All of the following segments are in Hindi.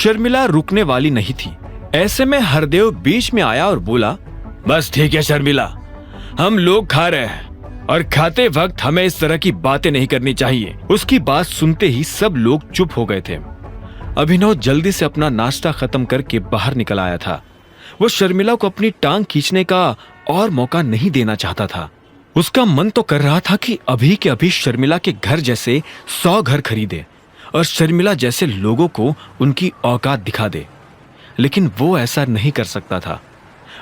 शर्मिला रुकने वाली नहीं थी। ऐसे में हरदेव बीच में आया और बोला, बस ठीक है शर्मिला, हम लोग खा रहे हैं और खाते वक्त हमें इस तरह की बातें नहीं करनी चाहिए। उसकी बात सुनते ही सब लोग चुप हो गए थे। अभिनव जल्दी से अपना नाश्ता खत्म करके बाहर निकल आया था। वो शर्मिला को अपनी टांग खींचने का और मौका नहीं देना चाहता था। उसका मन तो कर रहा था कि अभी के अभी शर्मिला के घर जैसे 100 घर खरीदे और शर्मिला जैसे लोगों को उनकी औकात दिखा दे, लेकिन वो ऐसा नहीं कर सकता था।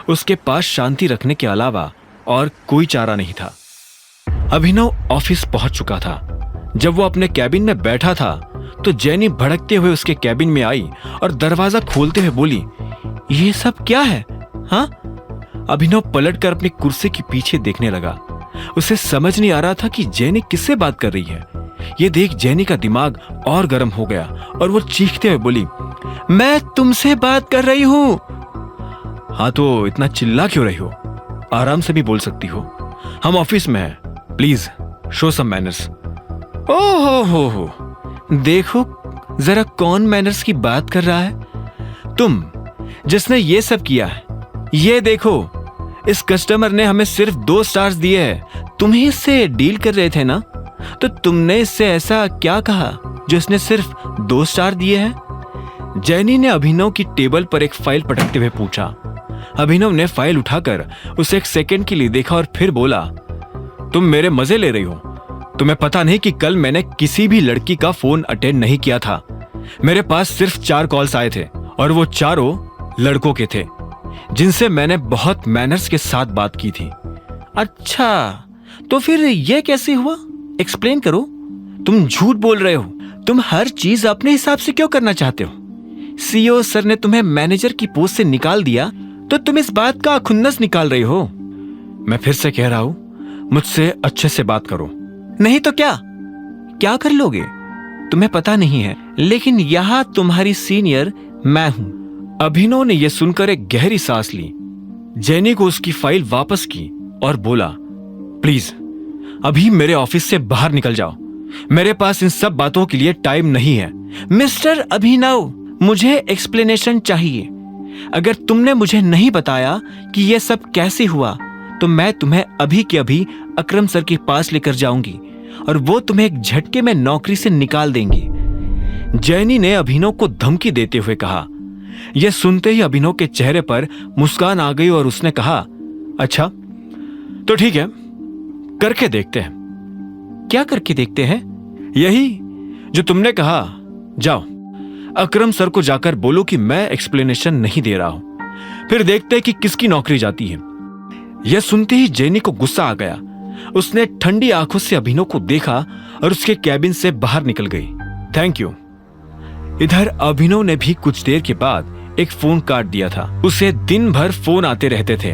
उसके पास शांति रखने के अलावा और कोई चारा नहीं था। अभिनव ऑफिस पहुंच चुका था। जब वो अपने कैबिन में बैठा था तो जेनी भड़कते हुए उसके कैबिन में आई और दरवाजा खोलते हुए बोली, ये सब क्या है? हाँ? अभिनव पलटकर अपनी कुर्सी के पीछे देखने लगा। उसे समझ नहीं आ रहा था कि जेनी किससे बात कर रही है। ये देख जेनी का दिमाग और गर्म हो गया और वो चीखते हुए बोली, मैं तुमसे बात कर रही हूं। हाँ तो इतना चिल्ला क्यों रही हो? आराम से भी बोल सकती हो। हम ऑफिस में हैं, प्लीज शो सम मैनर्स। ओहो हो, देखो जरा कौन मैनर्स की बात कर रहा है? तुम जिसने ये सब किया है। ये देखो, इस कस्टमर ने हमें सिर्फ 2 स्टार्स दिए हैं। तुम ही इससे डील कर रहे थे ना, तो तुमने इससे ऐसा क्या कहा जो इसने सिर्फ 2 स्टार दिए हैं? जेनी ने अभिनव की टेबल पर एक फाइल पटकते हुए पूछा। अभिनव ने फाइल उठाकर उसे एक सेकंड के लिए देखा और फिर बोला, तुम मेरे मजे ले रही हो? तुम्हें पता नहीं कि कल मैंने किसी भी लड़की का फोन अटेंड नहीं किया था। मेरे पास सिर्फ 4 कॉल्स आए थे और वो चारों लड़कों के थे जिनसे मैंने बहुत मैनर्स के साथ बात की थी। अच्छा, तो फिर ये कैसे हुआ? एक्सप्लेन करो। तुम झूठ बोल रहे हो। तुम हर चीज अपने हिसाब से क्यों करना चाहते हो? सीईओ सर ने तुम्हें मैनेजर की पोस्ट से निकाल दिया तो तुम इस बात का खुन्नस निकाल रही हो। मैं फिर से कह रहा हूं, मुझसे अच्छे से बात करो। नहीं तो क्या कर लोगे? तुम्हें पता नहीं है, लेकिन यहां तुम्हारी सीनियर मैं हूं। अभिनव ने यह सुनकर एक गहरी सांस ली। जेनी को उसकी फाइल वापस की और बोला, प्लीज अभी मेरे ऑफिस से बाहर निकल जाओ। मेरे पास इन सब बातों के लिए टाइम नहीं है। मिस्टर अभिनव, मुझे एक्सप्लेनेशन चाहिए। अगर तुमने मुझे नहीं बताया कि यह सब कैसे हुआ तो मैं तुम्हें अभी के अभी अकरम सर के पास लेकर जाऊंगी और वो तुम्हें एक झटके में नौकरी से निकाल देंगे। जेनी ने अभिनव को धमकी देते हुए कहा। यह सुनते ही अभिनव के चेहरे पर मुस्कान आ गई और उसने कहा, अच्छा तो ठीक है, करके देखते हैं। क्या करके देखते हैं? यही जो तुमने कहा। जाओ, अकरम सर को जाकर बोलो कि मैं एक्सप्लेनेशन नहीं दे रहा हूं, फिर देखते हैं कि किसकी नौकरी जाती है। यह सुनते ही जेनी को गुस्सा आ गया। उसने ठंडी आंखों से अभिनव को देखा और उसके कैबिन से बाहर निकल गई। Thank you. इधर अभिनव ने भी कुछ देर के बाद एक फोन काट दिया था। उसे दिन भर फोन आते रहते थे।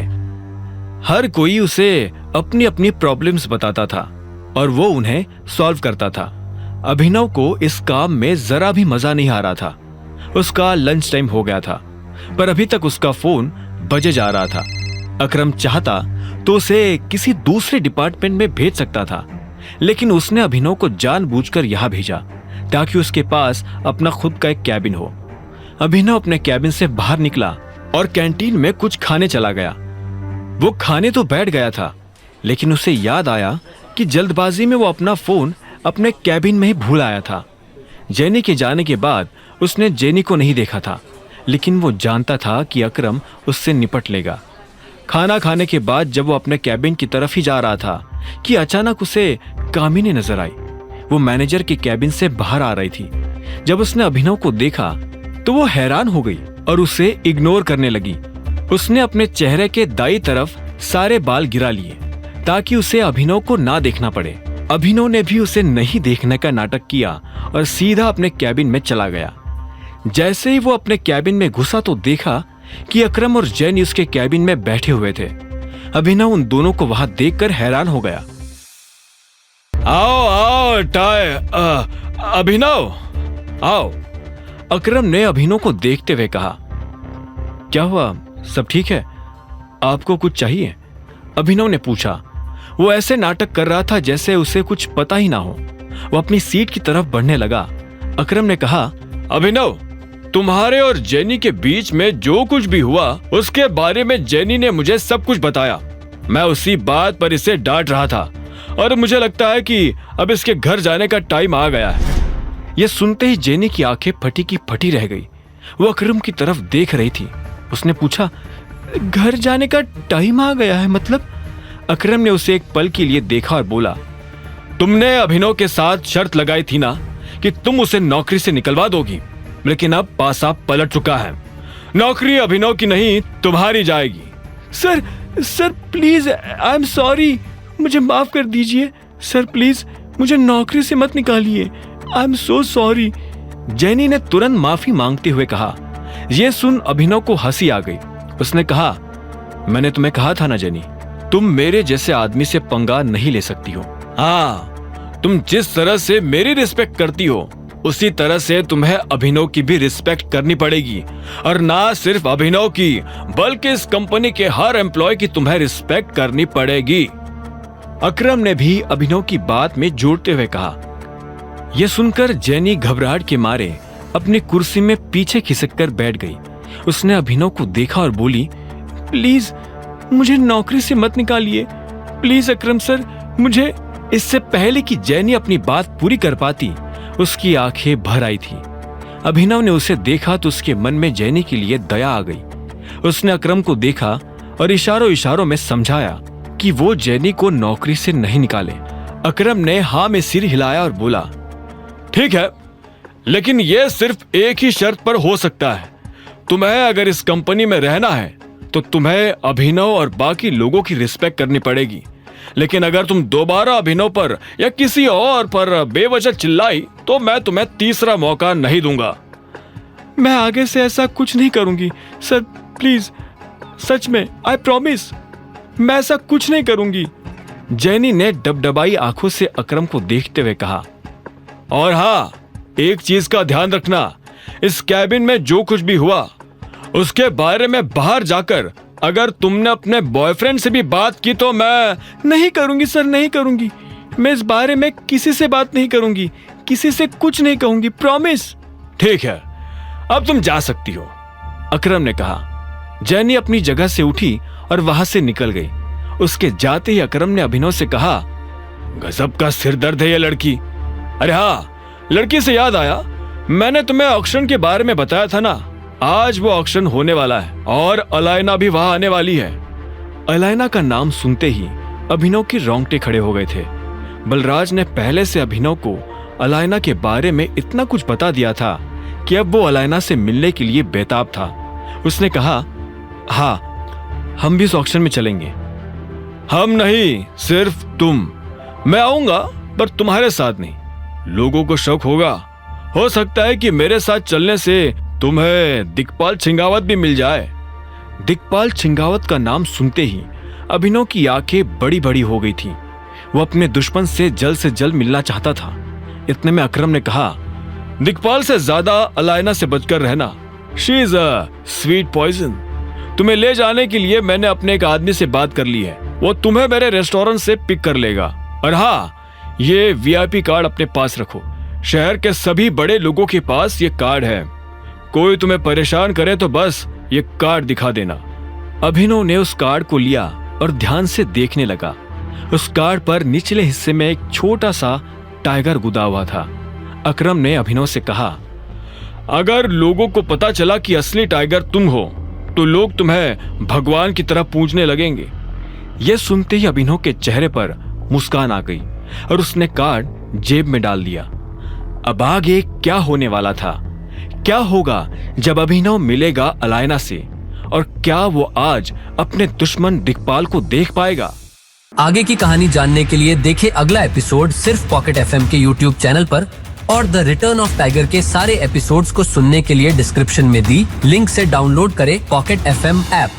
हर कोई उसे अपनी अपनी प्रॉब्लम्स बताता था और वो उन्हें सॉल्व करता था। अभिनव को इस काम में जरा भी मजा नहीं आ रहा था। उसका लंच टाइम हो गया था पर अभी तक उसका फोन बजे जा रहा था। अकरम चाहता तो उसे किसी दूसरे डिपार्टमेंट में भेज सकता था, लेकिन उसने अभिनव को जानबूझकर यहां भेजा ताकि उसके पास अपना खुद का एक कैबिन हो। अभिनव अपने कैबिन से बाहर निकला और कैंटीन में कुछ खाने चला गया। वो खाने तो बैठ गया था, लेकिन उसे याद आया कि जल्दबाजी में वो अपना फोन अपने कैबिन में ही भूल आया था। जेनी के जाने के बाद उसने जेनी को नहीं देखा था, लेकिन वो जानता था कि अकरम उससे निपट लेगा। खाना खाने के बाद जब वो अपने कैबिन की तरफ ही जा रहा था कि अचानक उसे कामिनी नजर आई। वो मैनेजर के कैबिन से बाहर आ रही थी। जब उसने अभिनव को देखा तो वो हैरान हो गई और उसे इग्नोर करने लगी। उसने अपने चेहरे के दाईं तरफ सारे बाल गिरा लिए ताकि उसे अभिनव को ना देखना पड़े। अभिनव ने भी उसे नहीं देखने का नाटक किया और सीधा अपने कैबिन में चला गया। जैसे ही वो अपने कैबिन में घुसा तो देखा कि अकरम और जेनी उसके कैबिन में बैठे हुए थे। अभिनव उन दोनों को वहां देखकर हैरान हो गया। आओ आओ टाय, अभिनव आओ, अकरम ने अभिनव को देखते हुए कहा। क्या हुआ, सब ठीक है? आपको कुछ चाहिए? अभिनव ने पूछा। वो ऐसे नाटक कर रहा था जैसे उसे कुछ पता ही ना हो। वो अपनी सीट की तरफ बढ़ने लगा। अकरम ने कहा, अभिनव तुम्हारे और जेनी के बीच में जो कुछ भी हुआ उसके बारे में जेनी ने मुझे सब कुछ बताया। मैं उसी बात पर इसे डांट रहा था और मुझे लगता है कि अब इसके घर जाने का टाइम आ गया है। यह सुनते ही जेनी की आंखें फटी की फटी रह गई। वो अकरम की तरफ देख रही थी। उसने पूछा, घर जाने का टाइम आ गया है मतलब? अकरम ने उसे एक पल के लिए देखा और बोला, तुमने अभिनव के साथ शर्त लगाई थी ना कि तुम उसे नौकरी से निकलवा दोगी, लेकिन अब पासा पलट चुका है। नौकरी अभिनव की नहीं तुम्हारी जाएगी। Sir please, I am sorry, मुझे माफ कर दीजिए सर, प्लीज मुझे नौकरी से मत निकालिए, I am so sorry. Jenny ने तुरंत माफी मांगते हुए कहा। यह सुन अभिनव को हंसी आ गई। उसने कहा, मैंने तुम्हें कहा था ना जेनी, तुम मेरे जैसे आदमी से पंगा नहीं ले सकती हो। हाँ, तुम जिस तरह से मेरी रिस्पेक्ट करती हो उसी तरह से तुम्हें अभिनव की भी रिस्पेक्ट करनी पड़ेगी, और ना सिर्फ अभिनव की बल्कि इस कंपनी के हर एम्प्लॉय की तुम्हें रिस्पेक्ट करनी पड़ेगी। अकरम ने भी अभिनव की बात में जोड़ते हुए कहा। यह सुनकर जेनी घबराहट के मारे अपनी कुर्सी में पीछे खिसक कर बैठ गई। उसने अभिनव को देखा और बोली, प्लीज मुझे नौकरी से मत निकालिए, प्लीज अकरम सर, मुझे। इससे पहले कि जेनी अपनी बात पूरी कर पाती उसकी आंखें भर आई थी। अभिनव ने उसे देखा तो उसके मन में जेनी के लिए दया आ गई। उसने अकरम को देखा और इशारों इशारों में समझाया कि वो जेनी को नौकरी से नहीं निकाले। अकरम ने हाँ में सिर हिलाया और बोला, ठीक है, लेकिन यह सिर्फ एक ही शर्त पर हो सकता है। तुम्हें अगर इस कंपनी में रहना है तो तुम्हें अभिनव और बाकी लोगों की रिस्पेक्ट करनी पड़ेगी, लेकिन अगर तुम दोबारा अभिनव पर या किसी और पर बेवजह चिल्लाई तो मैं तुम्हें तीसरा मौका नहीं दूंगा। मैं आगे से ऐसा कुछ नहीं करूंगी सर, प्लीज, सच में, आई प्रॉमिस, मैं ऐसा कुछ नहीं करूंगी। जेनी ने डबडबाई आंखों से अकरम को देखते हुए कहा, और हाँ, एक चीज का ध्यान रखना, इस कैबिन में जो कुछ भी हुआ उसके बारे में बाहर जाकर अगर तुमने अपने बॉयफ्रेंड से भी बात की तो मैं नहीं करूंगी सर, नहीं करूंगी। मैं इस बारे में किसी से बात नहीं करूंगी, किसी से कुछ नहीं कहूंगी, प्रॉमिस। ठीक है, अब तुम जा सकती हो, अकरम ने कहा। जेनी अपनी जगह से उठी और वहां से निकल गई। उसके जाते ही अकरम ने अभिनव से कहा, गजब का सिरदर्द है ये लड़की। अरे हाँ, लड़की से याद आया, मैंने तुम्हें ऑक्शन के बारे में बताया था ना, आज वो ऑक्शन होने वाला है और अलायना भी वहां आने वाली है। अलायना का नाम सुनते ही अभिनव के रोंगटे खड़े हो गए थे। बलराज ने पहले से अभिनव को अलायना के बारे में इतना कुछ बता दिया था कि अब वो अलायना से मिलने के लिए बेताब था। उसने कहा, हाँ, हम भी इस ऑक्शन में चलेंगे। हम नहीं, सिर्फ तुम। मैं आऊंगा पर तुम्हारे साथ नहीं। लोगों को शक होगा, हो सकता है कि मेरे साथ चलने से तुम्हें दिक्पाल छिंगावत भी मिल जाए। दिक्पाल छिंगावत का नाम सुनते ही अभिनव की आंखें बड़ी बड़ी हो गई थी। वो अपने दुश्मन से जल्द मिलना चाहता था। इतने में अकरम ने कहा, दिक्पाल से ज्यादा अलायना से बचकर रहना, she is a sweet poison. तुम्हें ले जाने के लिए मैंने अपने एक आदमी से बात कर ली है, वो तुम्हें मेरे रेस्टोरेंट से पिक कर लेगा। और हाँ, ये वीआईपी कार्ड अपने पास रखो, शहर के सभी बड़े लोगों के पास ये कार्ड है। कोई तुम्हें परेशान करे तो बस ये कार्ड दिखा देना। अभिनव ने उस कार्ड को लिया और ध्यान से देखने लगा। उस कार्ड पर निचले हिस्से में एक छोटा सा टाइगर गुदा हुआ था। अकरम ने अभिनव से कहा, अगर लोगों को पता चला कि असली टाइगर तुम हो तो लोग तुम्हें भगवान की तरह पूजने लगेंगे। यह सुनते ही अभिनव के चेहरे पर मुस्कान आ गई और उसने कार्ड जेब में डाल दिया। अब आगे क्या होने वाला था, क्या होगा जब अभिनव मिलेगा अलायना से, और क्या वो आज अपने दुश्मन दिक्पाल को देख पाएगा? आगे की कहानी जानने के लिए देखें अगला एपिसोड सिर्फ पॉकेट एफएम के यूट्यूब चैनल पर, और द रिटर्न ऑफ टाइगर के सारे एपिसोड्स को सुनने के लिए डिस्क्रिप्शन में दी लिंक से डाउनलोड करें पॉकेट एफएम ऐप।